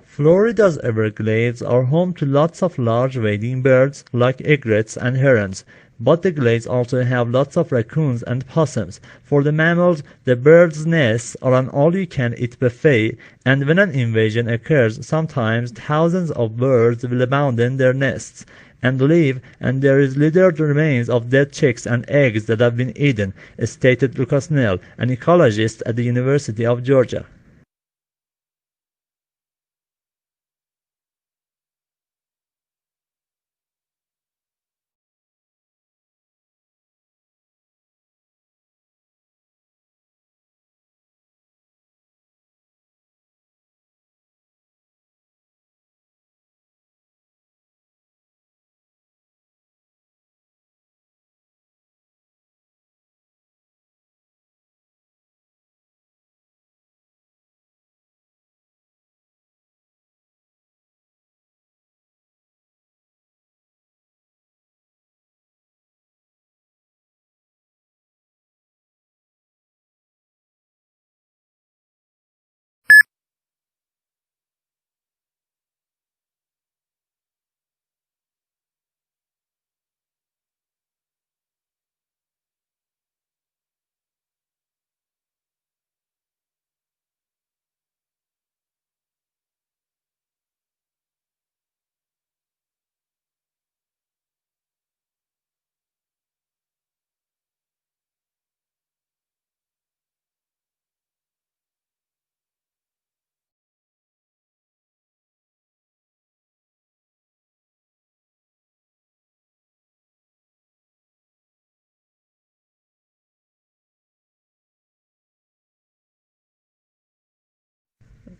Florida's Everglades are home to lots of large wading birds like egrets and herons, but the glades also have lots of raccoons and possums. For the mammals, the birds' nests are an all-you-can-eat buffet, and when an invasion occurs, sometimes thousands of birds will abandon their nests and leave, and there is littered remains of dead chicks and eggs that have been eaten, stated Lucas Nell, an ecologist at the University of Georgia.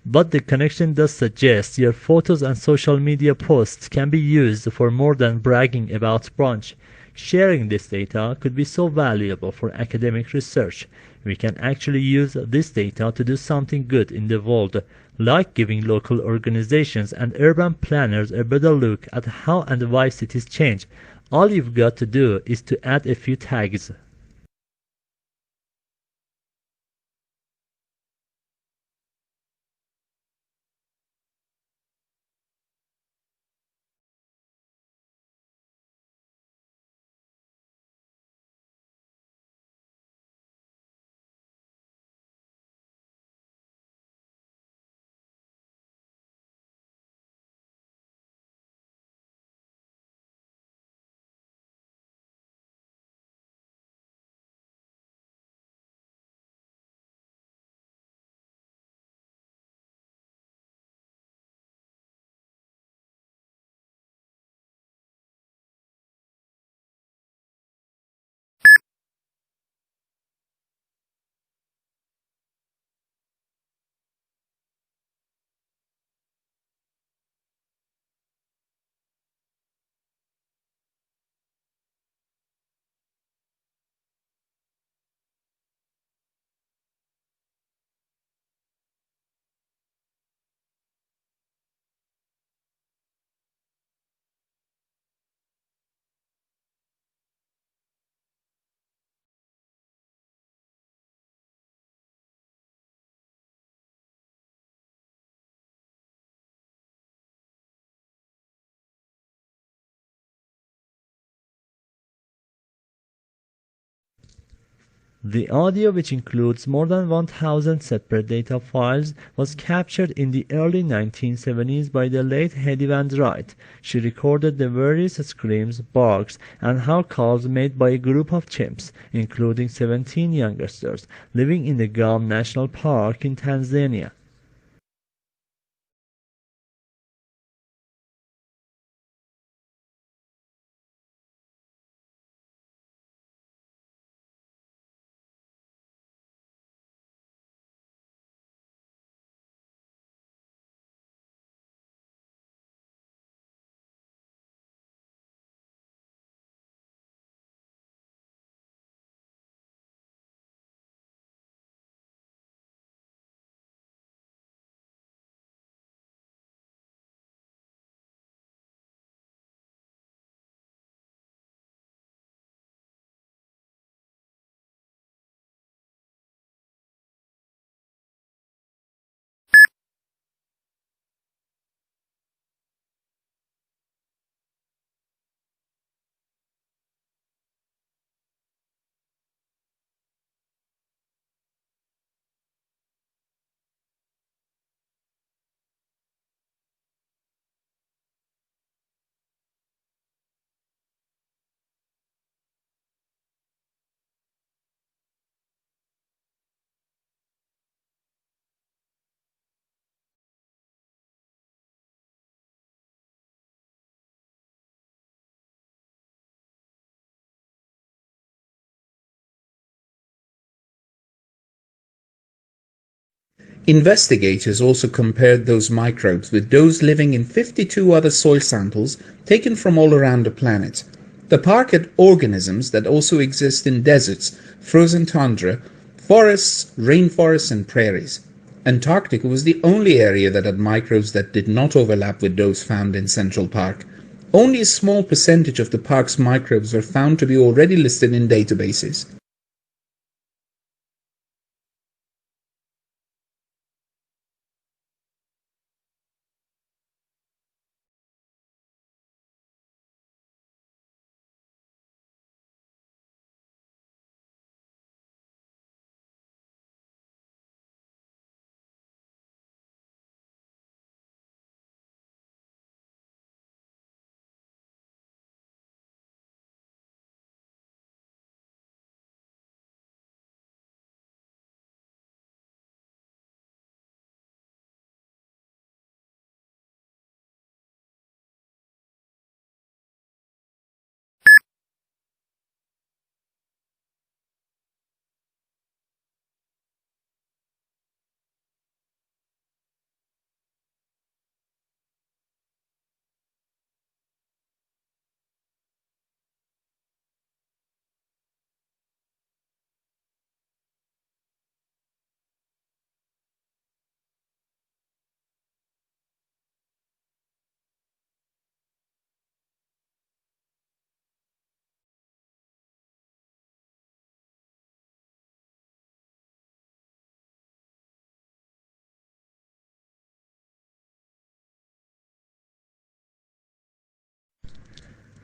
But the connection does suggest your photos and social media posts can be used for more than bragging about brunch. Sharing this data could be so valuable for academic research. We can actually use this data to do something good in the world, like giving local organizations and urban planners a better look at how and why cities change. All you've got to do is to add a few tags. The audio, which includes more than 1,000 separate data files, was captured in the early 1970s by the late Hedy Van Wright. She recorded the various screams, barks, and howl calls made by a group of chimps, including 17 youngsters, living in the Gam National Park in Tanzania. Investigators also compared those microbes with those living in 52 other soil samples taken from all around the planet. The park had organisms that also exist in deserts, frozen tundra, forests, rainforests, and prairies. Antarctica was the only area that had microbes that did not overlap with those found in Central Park. Only a small percentage of the park's microbes were found to be already listed in databases.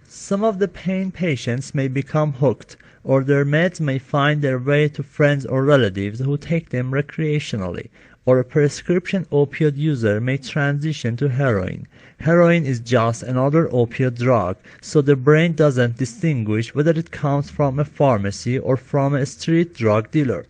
Some of the pain patients may become hooked, or their meds may find their way to friends or relatives who take them recreationally, or a prescription opioid user may transition to heroin. Heroin is just another opioid drug, so the brain doesn't distinguish whether it comes from a pharmacy or from a street drug dealer.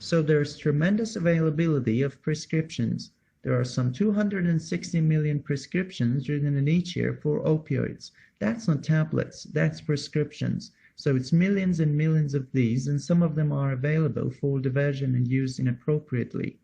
So there's tremendous availability of prescriptions. There are some 260 million prescriptions written in each year for opioids. That's not tablets, that's prescriptions. So it's millions and millions of these, and some of them are available for diversion and use inappropriately.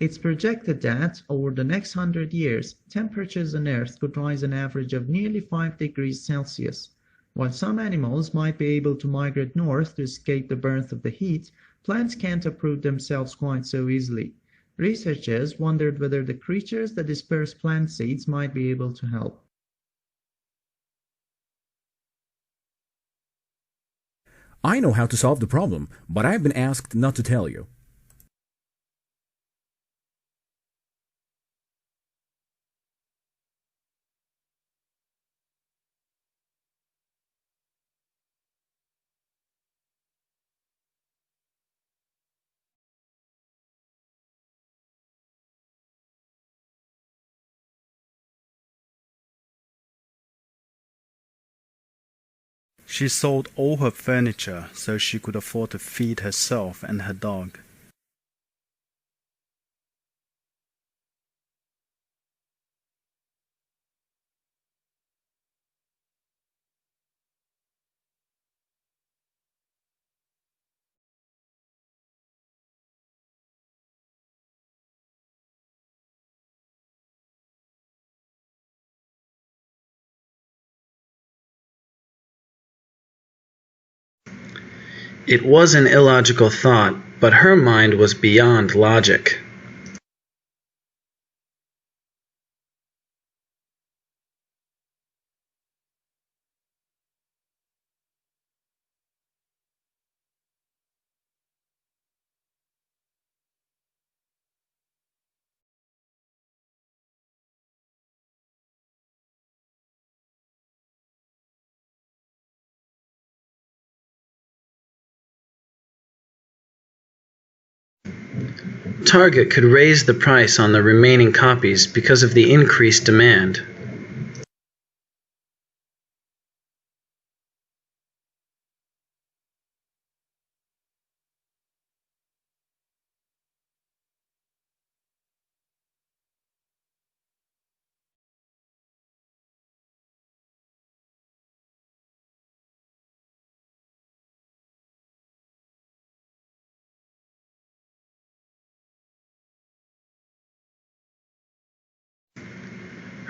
It's projected that, over the next 100 years, temperatures on Earth could rise an average of nearly 5 degrees Celsius. While some animals might be able to migrate north to escape the burn of the heat, plants can't uproot themselves quite so easily. Researchers wondered whether the creatures that disperse plant seeds might be able to help. I know how to solve the problem, but I've been asked not to tell you. She sold all her furniture so she could afford to feed herself and her dog. It was an illogical thought, but her mind was beyond logic. Target could raise the price on the remaining copies because of the increased demand.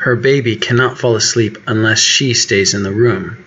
Her baby cannot fall asleep unless she stays in the room.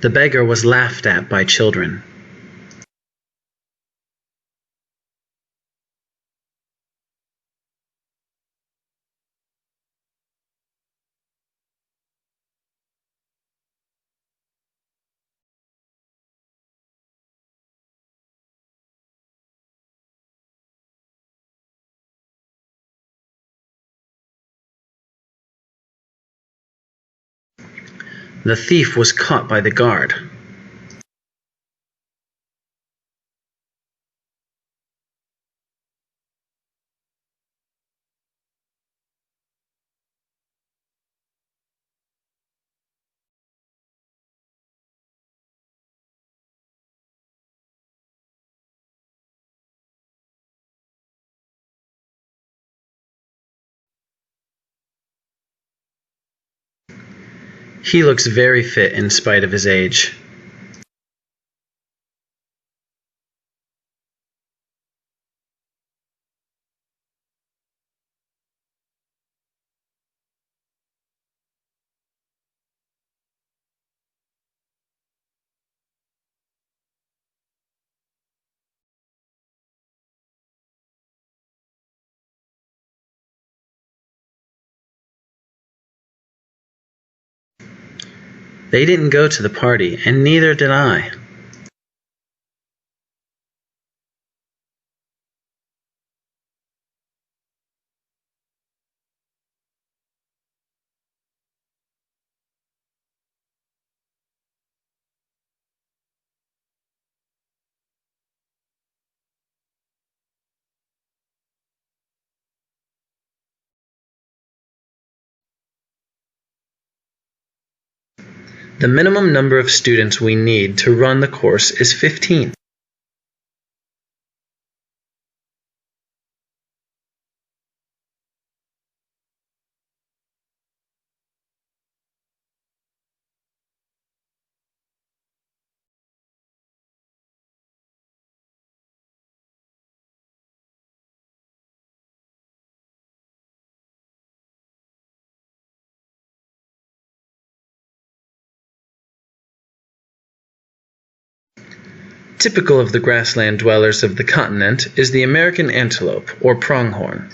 The beggar was laughed at by children. The thief was caught by the guard. He looks very fit in spite of his age. They didn't go to the party, and neither did I. The minimum number of students we need to run the course is 15. Typical of the grassland dwellers of the continent is the American antelope, or pronghorn.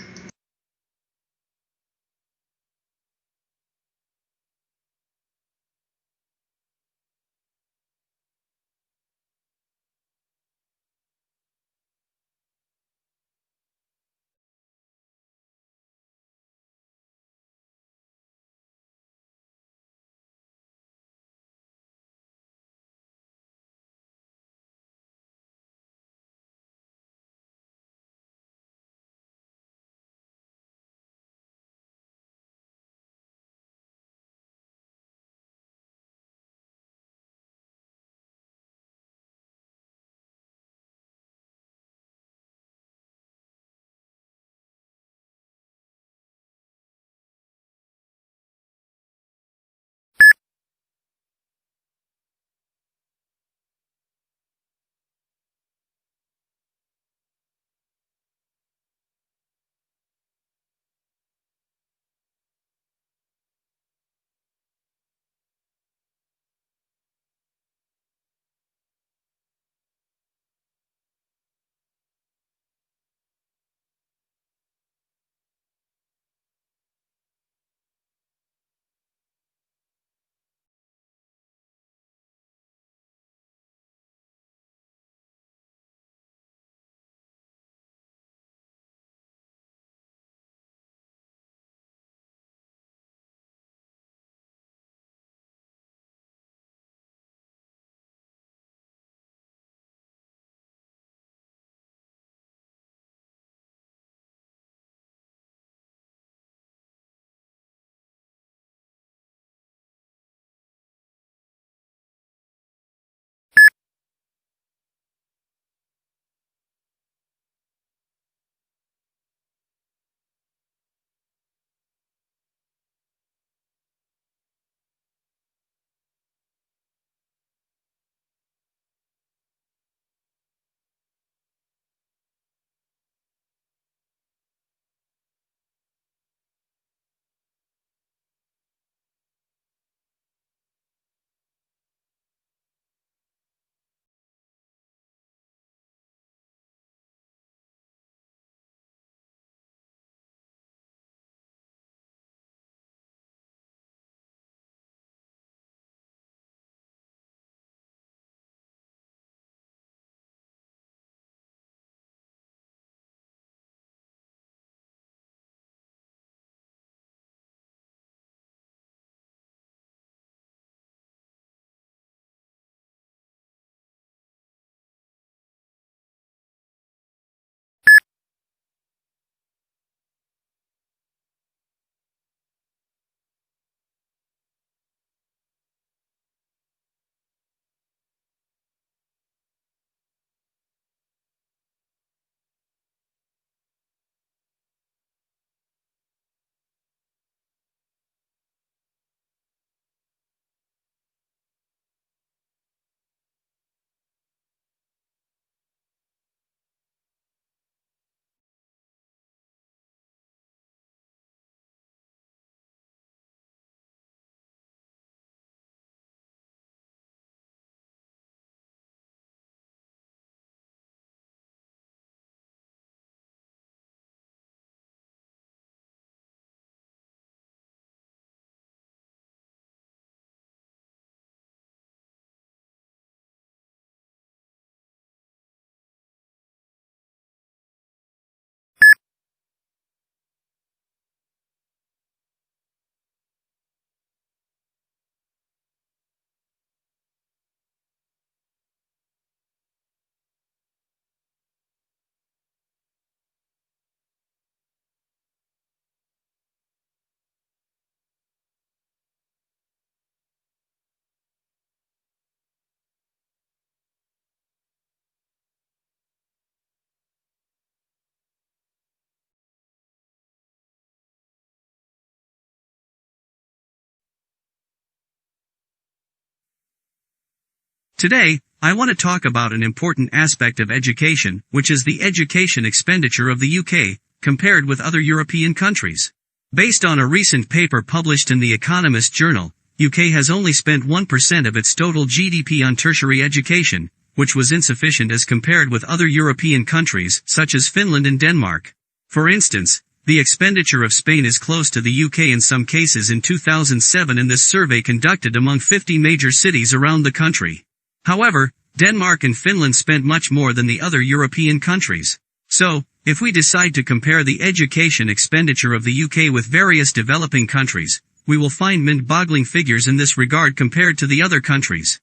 Today, I want to talk about an important aspect of education, which is the education expenditure of the UK, compared with other European countries. Based on a recent paper published in The Economist journal, UK has only spent 1% of its total GDP on tertiary education, which was insufficient as compared with other European countries, such as Finland and Denmark. For instance, the expenditure of Spain is close to the UK in some cases in 2007 in this survey conducted among 50 major cities around the country. However, Denmark and Finland spent much more than the other European countries. So, if we decide to compare the education expenditure of the UK with various developing countries, we will find mind-boggling figures in this regard compared to the other countries.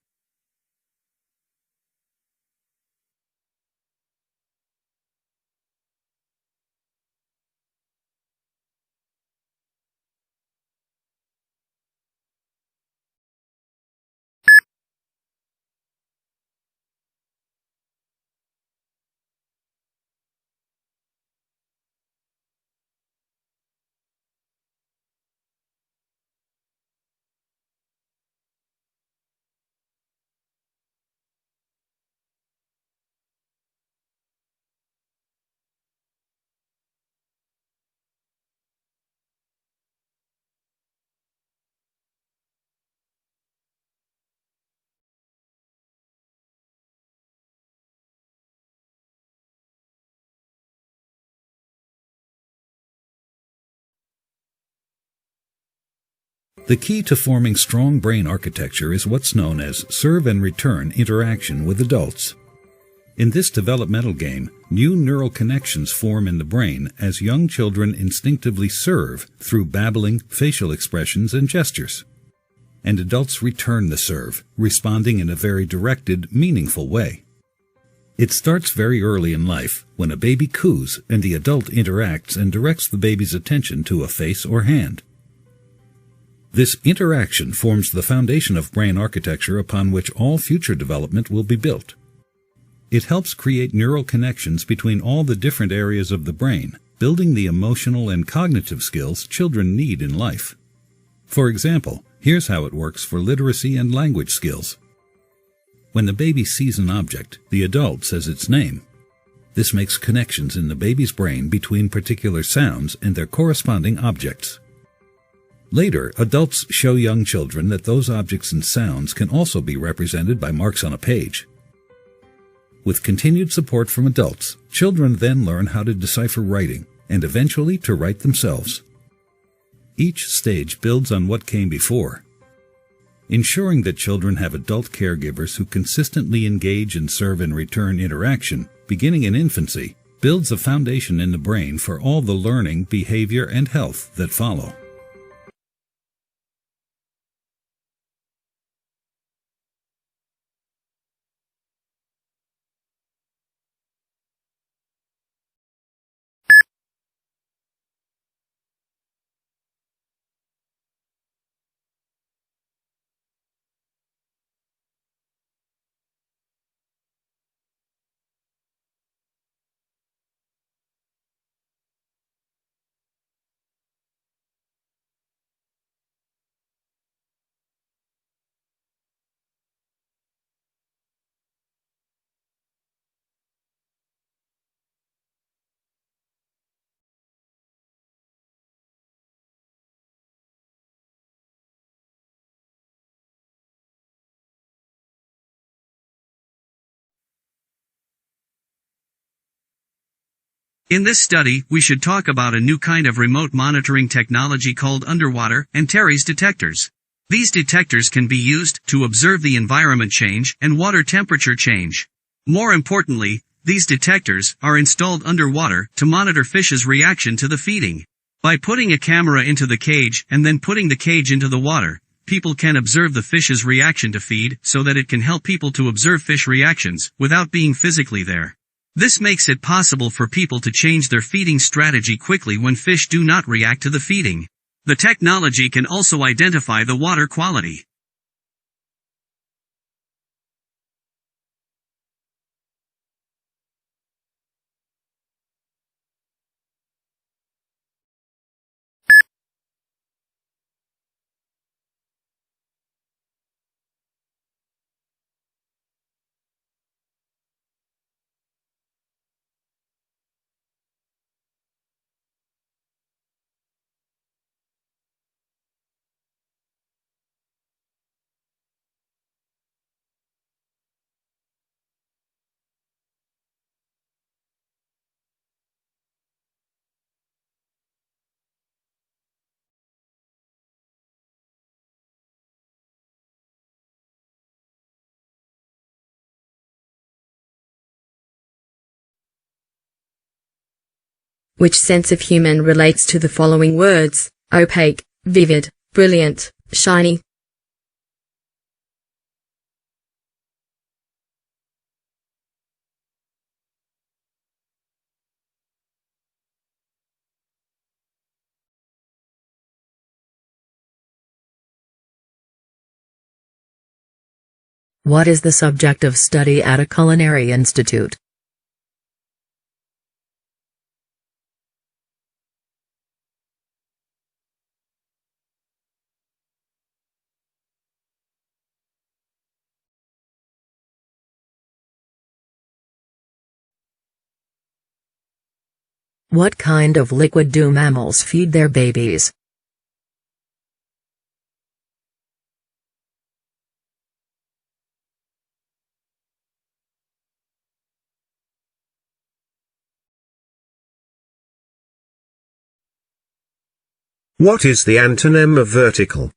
The key to forming strong brain architecture is what's known as serve and return interaction with adults. In this developmental game, new neural connections form in the brain as young children instinctively serve through babbling, facial expressions, and gestures. And adults return the serve, responding in a very directed, meaningful way. It starts very early in life, when a baby coos and the adult interacts and directs the baby's attention to a face or hand. This interaction forms the foundation of brain architecture upon which all future development will be built. It helps create neural connections between all the different areas of the brain, building the emotional and cognitive skills children need in life. For example, here's how it works for literacy and language skills. When the baby sees an object, the adult says its name. This makes connections in the baby's brain between particular sounds and their corresponding objects. Later, adults show young children that those objects and sounds can also be represented by marks on a page. With continued support from adults, children then learn how to decipher writing, and eventually to write themselves. Each stage builds on what came before. Ensuring that children have adult caregivers who consistently engage in serve and return interaction, beginning in infancy, builds a foundation in the brain for all the learning, behavior, and health that follow. In this study, we should talk about a new kind of remote monitoring technology called underwater and Terry's detectors. These detectors can be used to observe the environment change and water temperature change. More importantly, these detectors are installed underwater to monitor fish's reaction to the feeding. By putting a camera into the cage and then putting the cage into the water, people can observe the fish's reaction to feed so that it can help people to observe fish reactions without being physically there. This makes it possible for people to change their feeding strategy quickly when fish do not react to the feeding. The technology can also identify the water quality. Which sense of human relates to the following words: opaque, vivid, brilliant, shiny? What is the subject of study at a culinary institute? What kind of liquid do mammals feed their babies? What is the antonym of vertical?